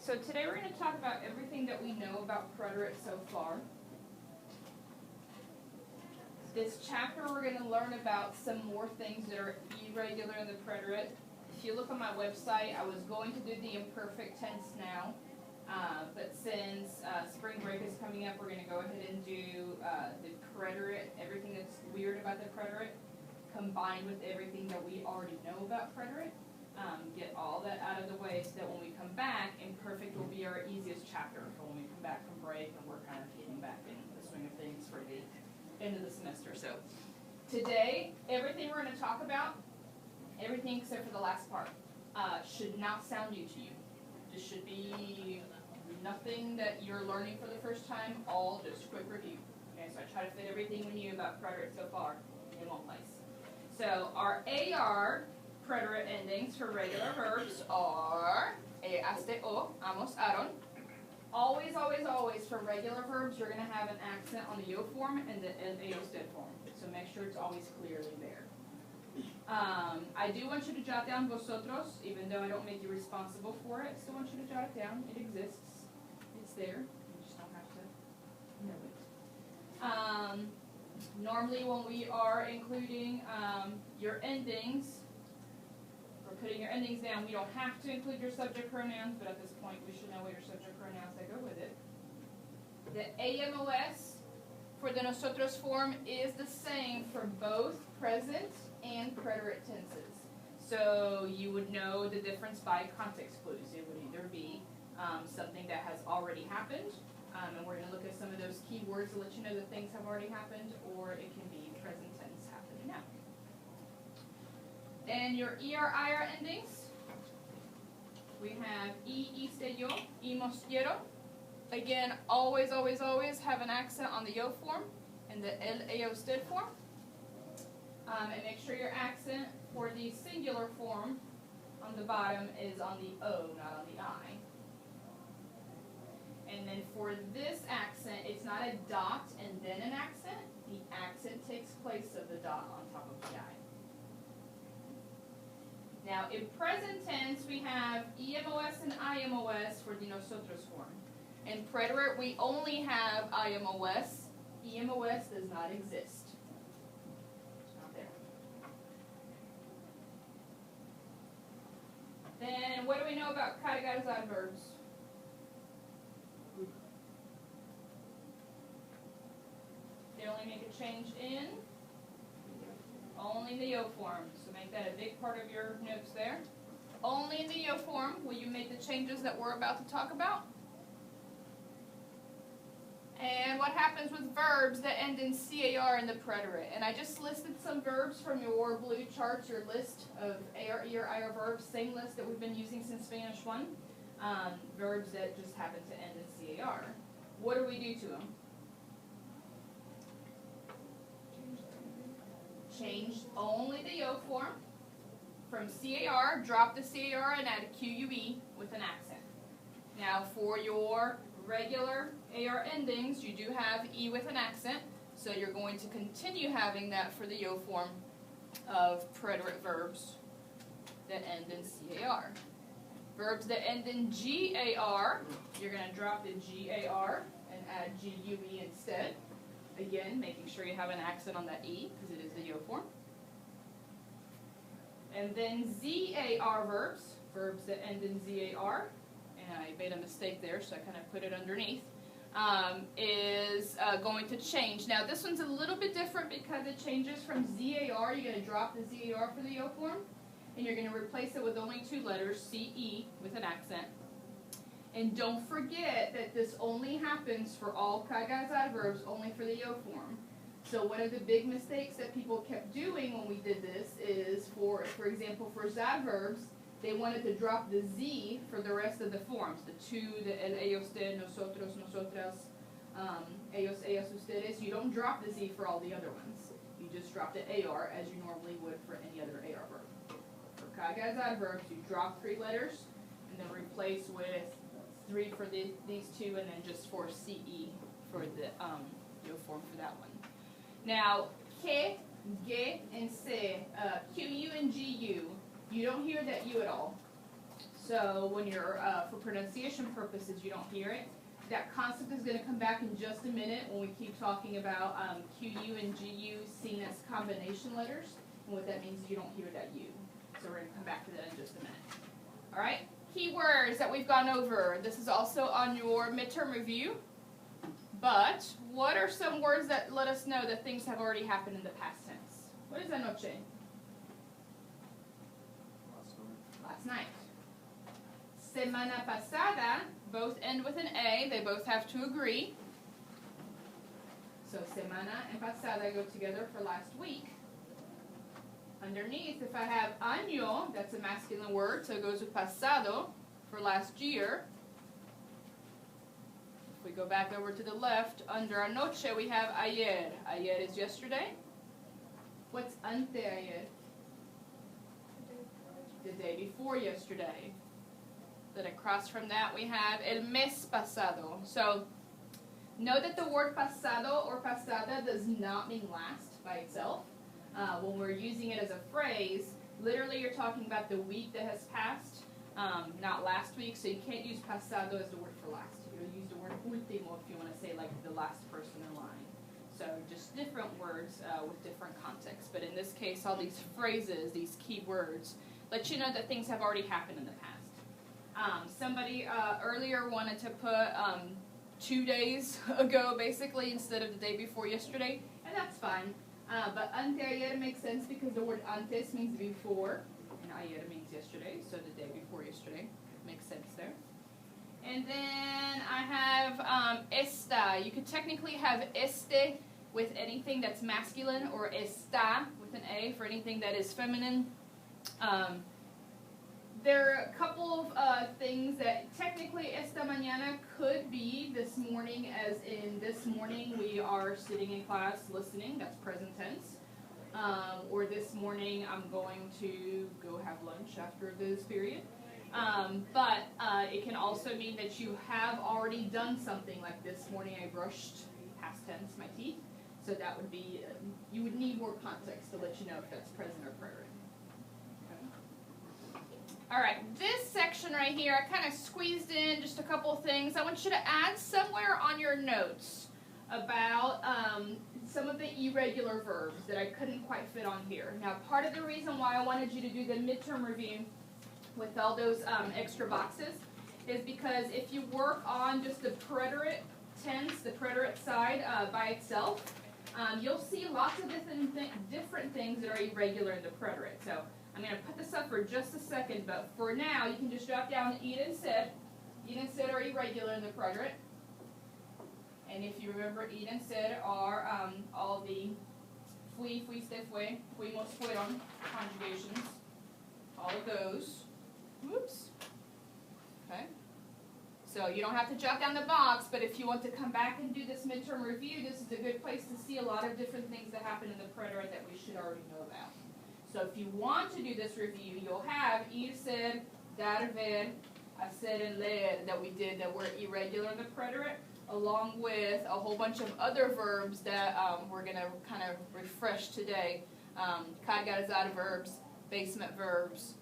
So today we're going to talk about everything that we know about preterite so far. This chapter we're going to learn about some more things that are irregular in the preterite. If you look on my website, I was going to do the imperfect tense now, but since spring break is coming up, we're going to go ahead and do the preterite, everything that's weird about the preterite, combined with everything that we already know about preterite. Get all that out of the way so that when we come back, imperfect will be our easiest chapter for when we come back from break and we're kind of getting back in the swing of things for the end of the semester. So today, everything we're going to talk about, everything except for the last part, should not sound new to you. This should be nothing that you're learning for the first time, all just quick review. Okay, so I try to fit everything we knew about preterite so far in one place. So our AR preterite endings for regular verbs are este, o, amos, aron. Always, always, always for regular verbs, you're going to have an accent on the yo form and the el usted form. So make sure it's always clearly there. I do want you to jot down vosotros, even though I don't make you responsible for it. Still want you to jot it down. It exists. It's there. You just don't have to know it. Normally when we are including your endings, or putting your endings down, we don't have to include your subject pronouns, but at this point we should know what your subject pronouns that go with it. The AMOS for the nosotros form is the same for both present and preterite tenses. So you would know the difference by context clues. It would either be something that has already happened, and we're going to look at some of those key words to let you know that things have already happened, or it can be present tense happening now. And your ER-IR endings, we have iste yo, imos quiero. Again, always, always, always have an accent on the yo form and the el usted form. And make sure your accent for the singular form on the bottom is on the O, not on the I. And then for this accent, it's not a dot and then an accent. The accent takes place of the dot on top of the I. Now, in present tense, we have EMOS and IMOS for the nosotros form. In preterite, we only have IMOS. EMOS does not exist. It's not there. Then, what do we know about cargas adverbs? They only make a change in only the yo form. So make that a big part of your notes there. Only in the yo form will you make the changes that we're about to talk about. And what happens with verbs that end in CAR in the preterite. And I just listed some verbs from your blue charts, your list of AR, ER, IR verbs, same list that we've been using since Spanish 1. Verbs that just happen to end in CAR. What do we do to them? Change only the yo form from CAR, drop the CAR and add a QUE with an accent. Now for your regular AR endings, you do have E with an accent, so you're going to continue having that for the yo form of preterite verbs that end in CAR. Verbs that end in GAR, you're going to drop the GAR and add GUE instead. Again, making sure you have an accent on that E, because it is the yo form. And then ZAR verbs, verbs that end in ZAR, and I made a mistake there, so I kind of put it underneath, is going to change. Now, this one's a little bit different because it changes from ZAR. You're going to drop the ZAR for the yo form, and you're going to replace it with only two letters, CE, with an accent. And don't forget that this only happens for all cargas adverbs, only for the yo form. So one of the big mistakes that people kept doing when we did this is, for example, for adverbs, they wanted to drop the Z for the rest of the forms. The tú, the el, ellos, usted, nosotros, nosotras, ellos, ellas, ustedes. You don't drop the Z for all the other ones. You just drop the AR as you normally would for any other AR verb. For cargas adverbs, you drop 3 letters and then replace with 3 for these 2, and then just 4 CE for the yo form for that one. Now, que, ge, and se, QU and GU, you don't hear that U at all. So when you're, for pronunciation purposes, you don't hear it. That concept is going to come back in just a minute when we keep talking about QU and GU seen as combination letters. And what that means is you don't hear that U. So we're going to come back to that in just a minute. All right, keywords that we've gone over. This is also on your midterm review. But what are some words that let us know that things have already happened in the past tense? What is anoche? Last night. Semana pasada, both end with an A. They both have to agree. So semana and pasada go together for last week. Underneath, if I have año, that's a masculine word, so it goes with pasado for last year. If we go back over to the left, under anoche, we have ayer. Ayer is yesterday. What's anteayer? The day before yesterday. Then across from that, we have el mes pasado. So, know that the word pasado or pasada does not mean last by itself. When we're using it as a phrase, literally you're talking about the week that has passed, not last week, so you can't use pasado as the word for last. You'll use the word último if you want to say like the last person in line. So just different words with different contexts. But in this case, all these phrases, these key words, let you know that things have already happened in the past. Somebody earlier wanted to put 2 days ago, basically, instead of the day before yesterday, and that's fine. But anteayer makes sense because the word antes means before, and ayer means yesterday, so the day before yesterday makes sense there. And then I have esta. You could technically have este with anything that's masculine, or está with an A for anything that is feminine. There are a couple of things that technically esta mañana could be this morning, as in this morning we are sitting in class listening, that's present tense. Or this morning I'm going to go have lunch after this period. But it can also mean that you have already done something, like this morning I brushed, past tense, my teeth. So that would be, you would need more context to let you know if that's present or preterite. All right, this section right here, I kind of squeezed in just a couple of things. I want you to add somewhere on your notes about some of the irregular verbs that I couldn't quite fit on here. Now, part of the reason why I wanted you to do the midterm review with all those extra boxes is because if you work on just the preterite tense, the preterite side by itself, you'll see lots of different things that are irregular in the preterite. So I'm going to put this up for just a second, but for now, you can just drop down ir and sed. Ir and sed are irregular in the preterite. And if you remember, ir and sed are all the fui, fuiste, fue, fuimos, fueron conjugations. All of those. Whoops. Okay. So you don't have to jot down the box, but if you want to come back and do this midterm review, this is a good place to see a lot of different things that happen in the preterite that we should already know about. So if you want to do this review, you'll have ir, ser, dar, ver, hacer, and leer that we did that were irregular in the preterite, along with a whole bunch of other verbs that we're going to kind of refresh today. Cargar verbs, basement verbs,